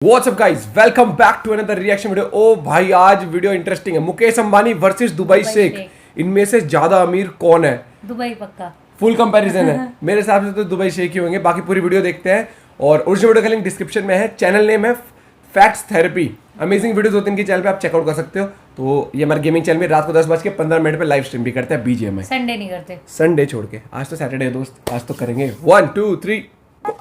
WhatsApp guys, welcome back to another reaction video. ओ भाई, आज वीडियो इंटरेस्टिंग है। मुकेश अंबानी वर्सेस दुबई शेख, इनमें से ज्यादा अमीर कौन है? दुबई पक्का फुल कंपैरिजन है। मेरे हिसाब से तो दुबई शेख ही होंगे। बाकी पूरी वीडियो देखते हैं और ओरिजिनल वीडियो का लिंक डिस्क्रिप्शन में है। चैनल नेम है फैक्ट्स थेरेपी। अमेजिंग वीडियोस होती हैं इनके चैनल पे, आप चेकआउट कर सकते हो। तो ये हमारे गेमिंग चैनल में रात को 10:15 पे लाइव स्ट्रीम भी करते हैं बीजीएमआई। संडे नहीं करते, संडे छोड़ के। आज तो सैटरडे है दोस्त, आज तो करेंगे 1 2 3।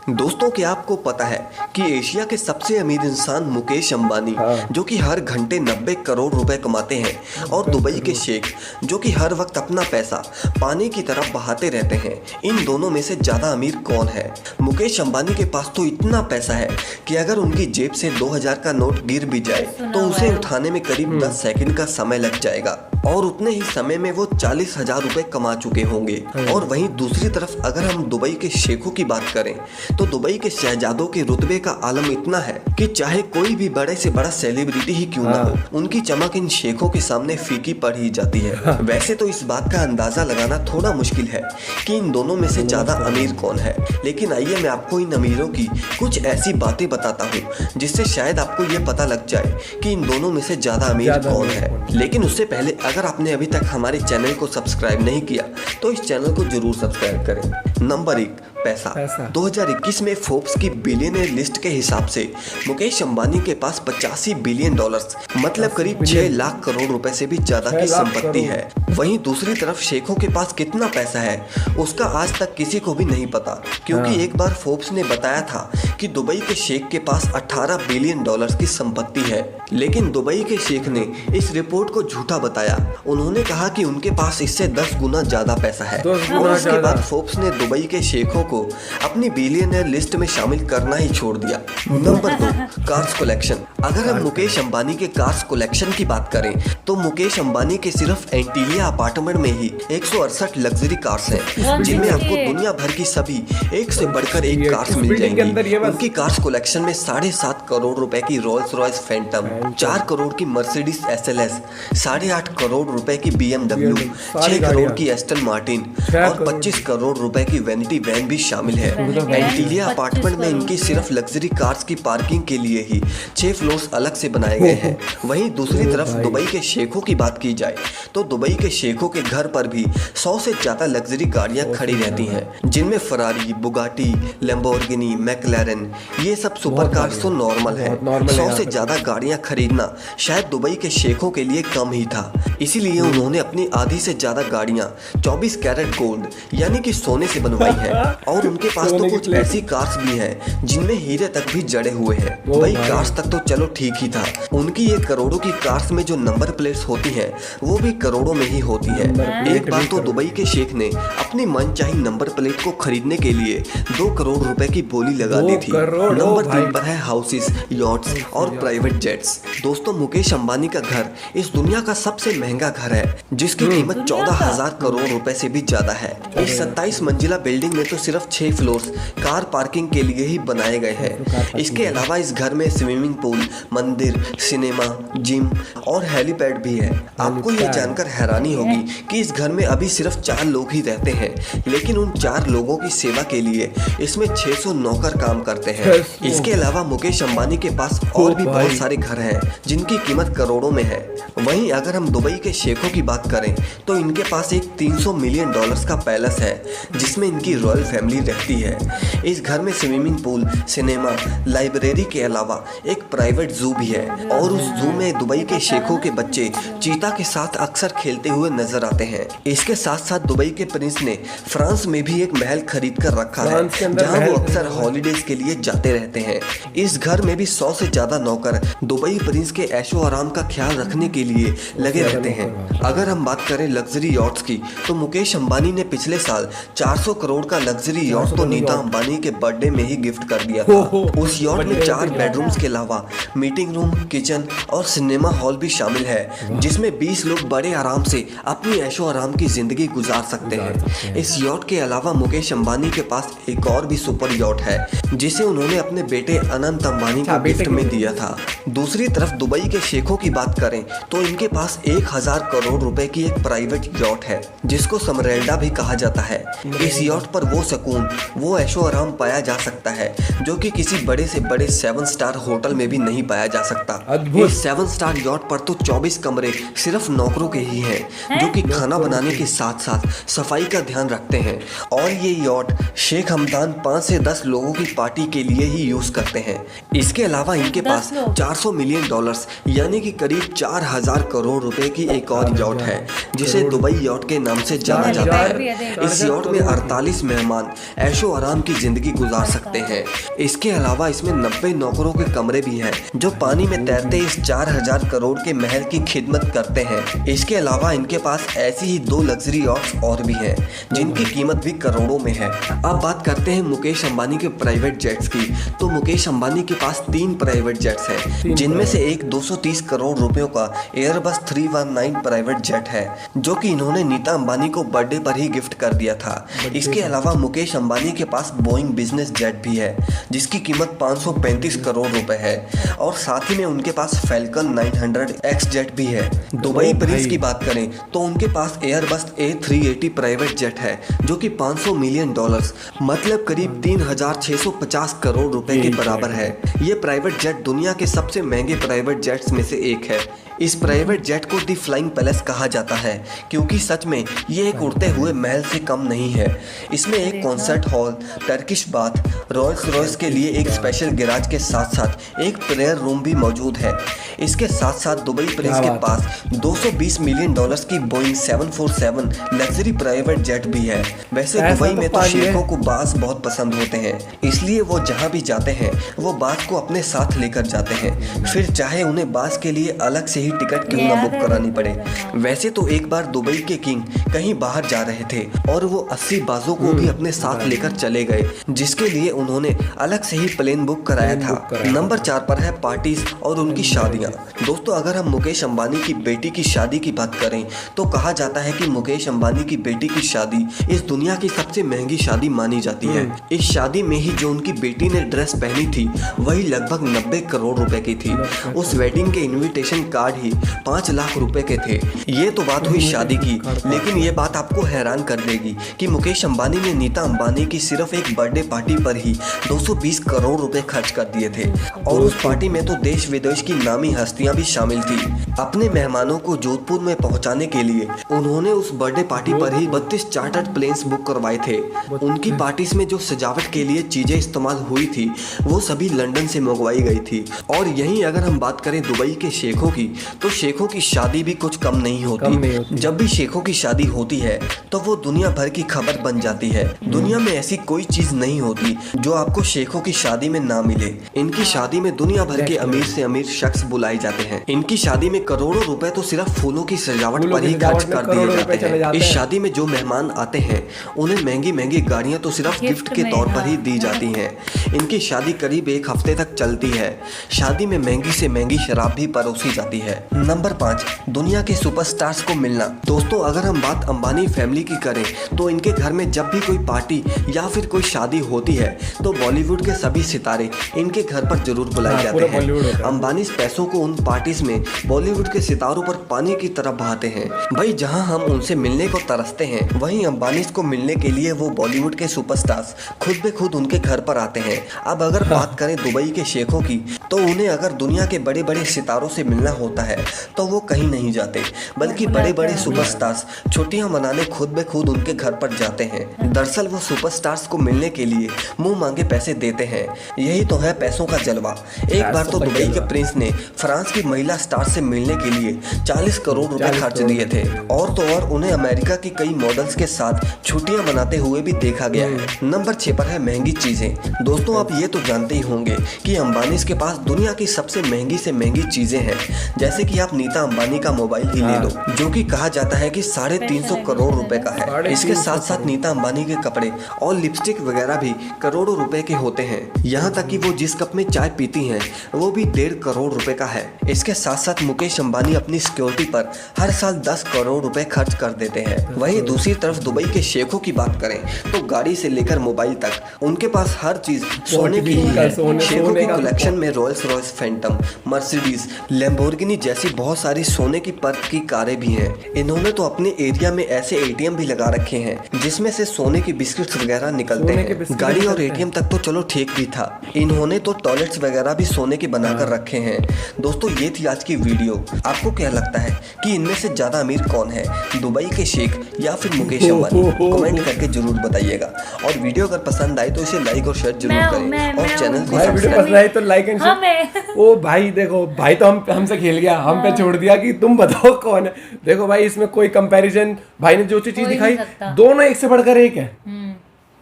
दोस्तों, क्या आपको पता है कि एशिया के सबसे अमीर इंसान मुकेश अंबानी जो कि हर घंटे 90 करोड़ रुपए कमाते हैं, और दुबई के शेख जो कि हर वक्त अपना पैसा पानी की तरह बहाते रहते हैं, इन दोनों में से ज्यादा अमीर कौन है? मुकेश अंबानी के पास तो इतना पैसा है कि अगर उनकी जेब से 2000 का नोट गिर भी जाए तो उसे उठाने में करीब 10 सेकंड का समय लग जाएगा, और उतने ही समय में वो 40,000 रुपए कमा चुके होंगे। और वहीं दूसरी तरफ अगर हम दुबई के शेखों की बात करें तो दुबई के शहजादों के रुतबे का आलम इतना है कि चाहे कोई भी बड़े से बड़ा सेलिब्रिटी ही क्यों ना हो, उनकी चमक इन शेखों के सामने फीकी पड़ ही जाती है। वैसे तो इस बात का अंदाजा लगाना थोड़ा मुश्किल है कि इन दोनों में से ज्यादा अमीर कौन है, लेकिन आइए मैं आपको इन अमीरों की कुछ ऐसी बातें बताता हूँ जिससे शायद आपको ये पता लग जाए कि इन दोनों में से ज्यादा अमीर कौन है। लेकिन उससे पहले अगर आपने अभी तक हमारे चैनल को सब्सक्राइब नहीं किया तो इस चैनल को जरूर सब्सक्राइब करें। नंबर 1, पैसा। 2021 में फोर्ब्स की बिलियनर लिस्ट के हिसाब से मुकेश अंबानी के पास 85 बिलियन डॉलर्स मतलब करीब 6 लाख करोड़ रुपए से भी ज्यादा की संपत्ति है। वहीं दूसरी तरफ शेखों के पास कितना पैसा है उसका आज तक किसी को भी नहीं पता, क्योंकि एक बार फोर्ब्स ने बताया था कि दुबई के शेख के पास 18 बिलियन डॉलर्स की संपत्ति है, लेकिन दुबई के शेख ने इस रिपोर्ट को झूठा बताया। उन्होंने कहा कि उनके पास इससे 10 गुना ज्यादा पैसा है, और उसके बाद फोर्ब्स ने दुबई के शेखों को अपनी बिलियनर लिस्ट में शामिल करना ही छोड़ दिया। Number 2, cars collection. अगर हम मुकेश अंबानी के कार्स कलेक्शन की बात करें तो मुकेश अंबानी के सिर्फ एंटीलिया अपार्टमेंट में ही 168 लग्जरी कार्स हैं, जिनमें आपको दुनिया भर की सभी एक से बढ़कर एक कार्स मिल जाएंगी। उनकी कार्स कलेक्शन में 7.5 करोड़ रुपए की रोल्स रॉयस फैंटम, 4 करोड़ की मर्सिडीज SLS, 8.5 करोड़ रुपए की BMW, 6 करोड़ की एस्टन मार्टिन और 25 करोड़ रुपए की वैनिटी वैन भी शामिल है। एंटीलिया अपार्टमेंट में इनकी सिर्फ लग्जरी कार्स की पार्किंग के लिए ही 6 फ्लोर्स अलग से बनाए गए हैं। वहीं दूसरी तरफ दुबई के शेखों की बात की जाए तो दुबई के शेखों के घर पर भी 100 से ज्यादा लग्जरी गाड़ियां खड़ी रहती हैं, जिनमें फरारी, बुगाटी, लैम्बोर्गिनी, मैक्लारेन, ये सब सुपर कार्स तो नॉर्मल है। 100 से ज्यादा गाड़ियां खरीदना शायद दुबई के शेखों के लिए कम ही था, इसीलिए उन्होंने अपनी आधी से ज्यादा गाड़ियां 24 कैरेट गोल्ड यानी कि सोने से बनवाई है। और उनके पास तो कुछ ऐसी कार्स भी हैं जिनमें हीरे तक भी जड़े हुए हैं। भाई कार्स तक तो चलो ठीक ही था, उनकी ये करोड़ों की कार्स में जो नंबर प्लेट्स होती हैं वो भी करोड़ों में ही होती है। एक बार तो दुबई के शेख ने अपनी मनचाही नंबर प्लेट को खरीदने के लिए 2 करोड़ रुपए की बोली लगा दी थी। नंबर 3 पर है हाउसेस, यॉट्स और प्राइवेट जेट्स। दोस्तों, मुकेश अंबानी का घर इस दुनिया का सबसे महंगा घर है, जिसकी कीमत 14,000 करोड़ रुपए से भी ज्यादा है। इस 27 मंजिला बिल्डिंग में तो सिर्फ 6 फ्लोर्स कार पार्किंग के लिए ही बनाए गए हैं। इसके अलावा इस घर में स्विमिंग पूल, मंदिर, सिनेमा, जिम और हेलीपैड भी है। आपको ये जानकर हैरानी होगी कि इस घर में अभी सिर्फ 4 लोग ही रहते हैं, लेकिन उन 4 लोगों की सेवा के लिए इसमें 600 नौकर काम करते हैं। इसके अलावा मुकेश अंबानी के पास और भी बहुत सारे घर हैं जिनकी कीमत करोड़ों में है। वहीं अगर हम दुबई के शेखों की बात करें तो इनके पास एक 300 मिलियन डॉलर्स का पैलेस है, जिसमें इनकी रॉयल फैमिली रहती है। इस घर में स्विमिंग पूल, सिनेमा, लाइब्रेरी के अलावा एक प्राइवेट जू भी है, और उस जू में दुबई के शेखों के बच्चे चीता के साथ अक्सर खेलते हुए नजर आते हैं। इसके साथ साथ दुबई के प्रिंस ने फ्रांस में भी एक महल खरीद कर रखा है, जहां वो अक्सर हॉलीडेज के लिए जाते रहते हैं। इस घर में भी 100 से ज्यादा नौकर दुबई प्रिंस के ऐशो आराम का ख्याल रखने के लिए लगे रहते हैं। अगर हम बात करें लग्जरी यॉट्स की तो मुकेश अंबानी ने पिछले साल 400 करोड़ का लग्जरी यॉट तो नीता अंबानी के बर्थडे में ही गिफ्ट कर दिया था। उस यॉट में 4 बेडरूम्स के अलावा मीटिंग रूम, किचन और सिनेमा हॉल भी शामिल है, जिसमें 20 लोग बड़े आराम से अपनी ऐशो आराम की जिंदगी गुजार सकते हैं। इस यॉट के अलावा मुकेश अंबानी के पास एक और भी सुपर यॉट है, जिसे उन्होंने अपने बेटे अनंत अंबानी को गिफ्ट में दिया था। दूसरी तरफ दुबई के शेखों की बात करें तो इनके पास 1000 करोड़ रुपए की एक प्राइवेट यॉट है, जिसको समरेल्डा भी कहा जाता है। इस इस यॉट पर वो सुकून, वो ऐशो आराम पाया जा सकता है जो कि किसी बड़े से बड़े 7 स्टार होटल में भी नहीं पाया जा सकता। अद्भुत। इस 7 स्टार यॉट पर तो 24 कमरे सिर्फ नौकरों के ही हैं जो कि खाना बनाने के साथ साथ सफाई का ध्यान रखते हैं। और ये यॉट शेख हमदान 5 से 10 लोगों की पार्टी के लिए ही यूज करते हैं। इसके अलावा इनके पास 400 मिलियन डॉलर्स यानी कि करीब 4000 करोड़ रुपए की एक और यॉट है जिसे दुबई यॉट के नाम से जाना जाता है। इस यॉट में 48 मेहमान ऐशो आराम की जिंदगी गुजार सकते हैं। इसके अलावा इसमें 90 नौकरों के कमरे भी हैं जो पानी में तैरते इस 4000 करोड़ के महल की खिदमत करते हैं। इसके अलावा इनके पास ऐसी ही 2 लग्जरी यॉट्स और भी हैं जिनकी कीमत भी करोड़ों में है। अब बात करते हैं मुकेश अंबानी के प्राइवेट जेट्स की। तो मुकेश अंबानी के पास 3 प्राइवेट जेट्स हैं जिनमें से एक 230 करोड़ रुपयों का एयरबस 319 प्राइवेट जेट है जो कि इन्होंने नीता अंबानी को बर्थडे पर ही गिफ्ट कर दिया था। इसके अलावा मुकेश अंबानी के पास बोइंग बिजनेस जेट भी है जिसकी कीमत 535 करोड़ रुपए है और साथ ही में उनके पास फैल्कन 900X जेट भी है। दुबई प्रिंस की बात करें तो उनके पास एयरबस A380 प्राइवेट जेट है जो कि 500 मिलियन डॉलर्स मतलब करीब 3650 करोड़ रुपए के बराबर है। ये प्राइवेट जेट दुनिया के सबसे महंगे प्राइवेट जेट्स में से एक है। इस प्राइवेट जेट को दी फ्लाइंग पैलेस कहा जाता है क्योंकि सच में ये एक उड़ते हुए महल से कम नहीं है। इसमें एक concert hall, Turkish bath, Royals Royce के लिए एक स्पेशल गैराज के साथ साथ एक प्रेयर रूम भी मौजूद है। इसके साथ साथ दुबई प्रिंस के पास 220 मिलियन डॉलर्स की बोइंग 747 लग्जरी प्राइवेट जेट भी है। वैसे दुबई में तो शेखों को बास बहुत पसंद होते हैं इसलिए वो जहाँ भी जाते हैं वो बास को अपने साथ लेकर जाते हैं, फिर चाहे उन्हें बास के लिए अलग से टिकट क्यों ना बुक करानी पड़े। वैसे तो एक बार दुबई के किंग कहीं बाहर जा रहे थे और वो 80 बाजों को भी अपने साथ लेकर चले गए जिसके लिए उन्होंने अलग से ही प्लेन बुक कराया था। नंबर 4 पर है पार्टीज और उनकी शादियां। दोस्तों अगर हम मुकेश अंबानी की बेटी की शादी की बात करें तो कहा जाता है कि मुकेश अंबानी की बेटी की शादी इस दुनिया की सबसे महंगी शादी मानी जाती है। इस शादी में ही जो उनकी बेटी ने ड्रेस पहनी थी वही लगभग 90 करोड़ रुपए की थी। उस वेडिंग के इन्विटेशन कार्ड ही 5 लाख रुपए के थे। ये तो बात हुई शादी की, लेकिन ये बात आपको हैरान कर देगी कि मुकेश अंबानी ने नीता अंबानी की सिर्फ एक बर्थडे पार्टी पर ही 220 करोड़ रुपए खर्च कर दिए थे और उस पार्टी में तो देश विदेश की नामी हस्तियां भी शामिल थी। अपने मेहमानों को जोधपुर में पहुंचाने के लिए उन्होंने उस बर्थडे पार्टी पर ही 32 चार्टर्ड प्लेन्स बुक करवाए थे। उनकी पार्टीज में जो सजावट के लिए चीजें इस्तेमाल हुई थी वो सभी लंदन से मंगवाई गई थी। और यहीं अगर हम बात करें दुबई के शेखों की तो शेखों की शादी भी कुछ कम नहीं होती। जब भी शेखों की शादी होती है तो वो दुनिया भर की खबर बन जाती है। दुनिया में ऐसी कोई चीज नहीं होती जो आपको शेखों की शादी में ना मिले। इनकी शादी में दुनिया भर के अमीर से अमीर शख्स बुलाए जाते हैं। इनकी शादी में करोड़ों रुपए तो सिर्फ फूलों की सजावट पर ही खर्च कर दिए जाते हैं। इस शादी में जो मेहमान आते हैं उन्हें महंगी महंगी गाड़ियां तो सिर्फ गिफ्ट के तौर पर ही दी जाती हैं। इनकी शादी करीब 1 हफ्ते तक चलती है। शादी में महंगी से महंगी शराब भी परोसी जाती है। नंबर 5, दुनिया के सुपरस्टार्स को मिलना। दोस्तों अगर हम बात अंबानी फैमिली की करें तो इनके घर में जब भी कोई पार्टी या फिर कोई शादी होती है तो बॉलीवुड के सभी सितारे इनके घर पर जरूर बुलाए जाते हैं। अंबानी पैसों को उन पार्टीज में बॉलीवुड के सितारों पर पानी की तरह बहाते हैं। भाई जहां हम उनसे मिलने को तरसते हैं वहीं अंबानी को मिलने के लिए वो बॉलीवुड के सुपरस्टार्स खुद बे खुद उनके घर पर आते हैं। अब अगर बात करें दुबई के शेखों की तो उन्हें अगर दुनिया के बड़े बड़े सितारों से मिलना होता है तो वो कहीं नहीं जाते बल्कि बड़े बड़े सुपरस्टार्स छुट्टियां मनाने खुद बे खुद उनके घर पर जाते हैं। दरअसल वो सुपरस्टार्स को मिलने के लिए मुंह मांगे पैसे देते हैं। यही तो है पैसों का जलवा। एक बार तो दुबई के प्रिंस ने फ्रांस की महिला स्टार से मिलने के लिए 40 करोड़ रुपए खर्च दिए थे और तो और उन्हें अमेरिका की कई मॉडल्स के साथ छुट्टियां मनाते हुए भी देखा गया है। नंबर 6 पर है महंगी चीजें। दोस्तों आप ये तो जानते ही होंगे कि अंबानी के पास दुनिया की सबसे महंगी से महंगी चीजें हैं। जैसे कि आप नीता अंबानी का मोबाइल ही ले लो जो कि कहा जाता है कि 350 करोड़ रुपए का है। इसके साथ साथ नीता अंबानी के कपड़े और लिपस्टिक वगैरह भी करोड़ों रुपए के होते हैं। यहाँ तक कि वो जिस कप में चाय पीती हैं वो भी 1.5 करोड़ रुपए का है। इसके साथ साथ मुकेश अंबानी अपनी सिक्योरिटी पर हर साल 10 करोड़ रुपए खर्च कर देते हैं। वहीं दूसरी तरफ दुबई के शेखों की बात करें तो गाड़ी से लेकर मोबाइल तक उनके पास हर चीज सोने की ही है। शेखों की कलेक्शन में Royals Royce Phantom, Mercedes, Lamborghini जैसी बहुत सारी सोने की परत की कारें भी हैं। इन्होंने तो अपने एरिया में ऐसे ATM भी लगा रखे हैं जिसमें इसमें से सोने की बिस्किट्स वगैरह निकलते सोने के हैं। बिस्किट गाड़ी और निकलते हैं। एटीएम तक तो चलो ठीक भी था, इन्होंने तो टॉयलेट्स वगैरह भी सोने के बनाकर रखे हैं। दोस्तों ये थी आज की वीडियो। आपको क्या लगता है कि इनमें से ज्यादा अमीर कौन है, दुबई के शेख या फिर मुकेश अंबानी? कमेंट करके जरूर बताइएगा। और वीडियो अगर पसंद आई तो इसे लाइक और शेयर जरूर करें और चैनल को भाई वीडियो पसंद आई तो लाइक एंड शेयर। ओ भाई देखो, भाई तो हमसे खेल गया, हम पे छोड़ दिया कि तुम बताओ कौन है। देखो भाई इसमें कोई कंपैरिजन, भाई ने जो चीज दिखाई दोनों एक से बढ़कर एक है।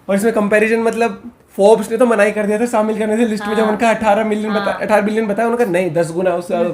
और इसमें कंपैरिजन मतलब फोर्ब्स ने तो मना ही कर दिया था शामिल करने से लिस्ट में, जब उनका 18 बिलियन बताया, उनका नहीं 10 गुना उससे ज्यादा।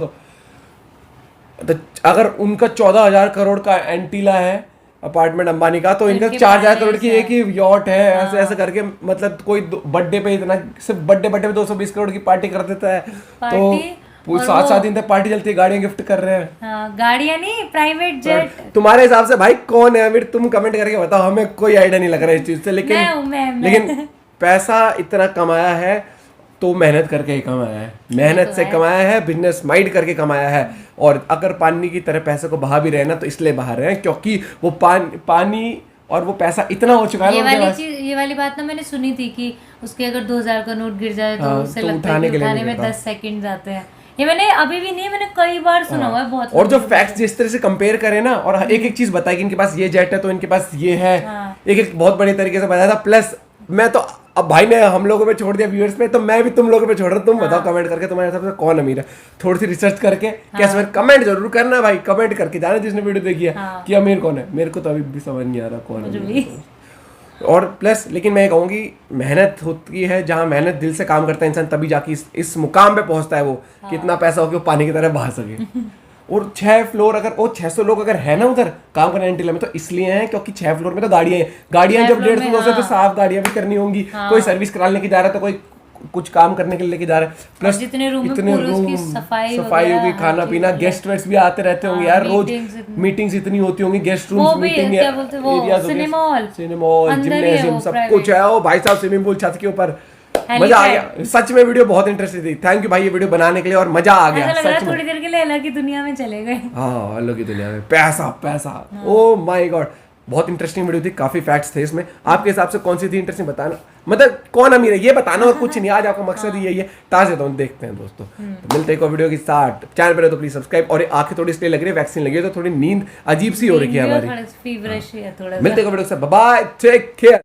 तो अगर उनका 14,000 करोड़ का एंटीला है अपार्टमेंट अंबानी का, तो इनका 4,000 करोड़ की एक ही यॉट है। ऐसे ऐसे करके मतलब कोई बर्थडे पे इतना, सिर्फ बर्थडे पे 220 करोड़ की पार्टी कर देता है। तो 7 दिन तक पार्टी चलती है, गाड़ियां गिफ्ट कर रहे हैं। गाड़ियां नहीं, प्राइवेट जेट। तुम्हारे हिसाब से भाई कौन है अमीर, तुम कमेंट करके बताओ, हमें कोई आइडिया नहीं लग रहा है इस चीज से। लेकिन पैसा इतना कमाया है तो मेहनत करके ही कमाया है, मेहनत से कमाया है, बिजनेस माइंड करके कमाया है। और अगर पानी की तरह पैसे को बहा भी रहे ना, तो इसलिए बहा रहे हैं क्योंकि वो पानी और वो पैसा इतना हो चुका है। ये वाली बात ना मैंने सुनी थी कि उसके अगर 2,000 का नोट गिर जाए तो उससे लगता है कि उठाने में 10 सेकंड जाते हैं। ये मैंने अभी भी नहीं, मैंने कई बार सुना हुआ है बहुत। और जो फैक्ट्स जिस तरह से कंपेयर करें ना, और एक एक चीज बताई कि इनके पास ये जेट है तो इनके पास ये है, एक एक बहुत बड़े तरीके से बताया था। प्लस मैं तो अब भाई ने हम लोगों पे छोड़ दिया व्यूअर्स पे, तो मैं भी तुम लोगों पे छोड़ रहा हूँ। तुम बताओ कमेंट करके तुम्हारे हिसाब से कौन अमीर है। थोड़ी सी रिसर्च करके कैसे कमेंट जरूर करना भाई, कमेंट करके जाना जिसने वीडियो देखी है कि अमीर कौन है। मेरे को तो अभी भी समझ नहीं आ रहा कौन है। और प्लस लेकिन मैं कहूँगी मेहनत होती है, जहाँ मेहनत दिल से काम करता है इंसान, तभी जाके इस मुकाम पे पहुंचता है। वो कितना पैसा हो कि वो पानी की तरह बहा सके। और 6 फ्लोर अगर वो 600 लोग अगर है ना उधर काम करने एंटीला में, तो इसलिए हैं क्योंकि 6 फ्लोर में तो गाड़ियां जब 150 से तो साफ गाड़ियां भी करनी होंगी। कोई सर्विस कराने लेके जा रहा है तो कोई कुछ काम करने के लिए लेके जा रहा है। प्लस जितने रूम सफाई होगी, खाना पीना, गेस्ट वेस्ट भी आते रहते होंगे यार, रोज मीटिंग्स इतनी होती होंगी, guest rooms meeting areas, cinema hall, gymnasium, सब कुछ है। ओ भाई साहब स्विमिंग पूल छत के ऊपर, मजा आ गया। सच में वीडियो बहुत इंटरेस्टिंग थी। थैंक यू भाई ये वीडियो बनाने के लिए, और मजा आ गया सच में। थोड़ी देर के लिए अलग ही दुनिया में चले गए। हाँ अलग ही दुनिया में, पैसा। ओ माय गॉड, बहुत इंटरेस्टिंग वीडियो थी, काफी फैक्ट्स थे इसमें। आपके हिसाब से कौन सी थी इंटरेस्टिंग बताना, मतलब कौन अमीर है ये बताना, और कुछ नहीं। आज आपका मकसद ही यही है। टास्क देता हूँ, देखते हैं दोस्तों। तो मिलते हैं एक वीडियो के साथ। चैनल पर तो प्लीज सब्सक्राइब। और आंखें थोड़ी इसलिए लग रही है, वैक्सीन लगी है तो थोड़ी नींद अजीब सी हो रही है हमारी। मिलते हैं वीडियो के साथ, बाय, टेक केयर।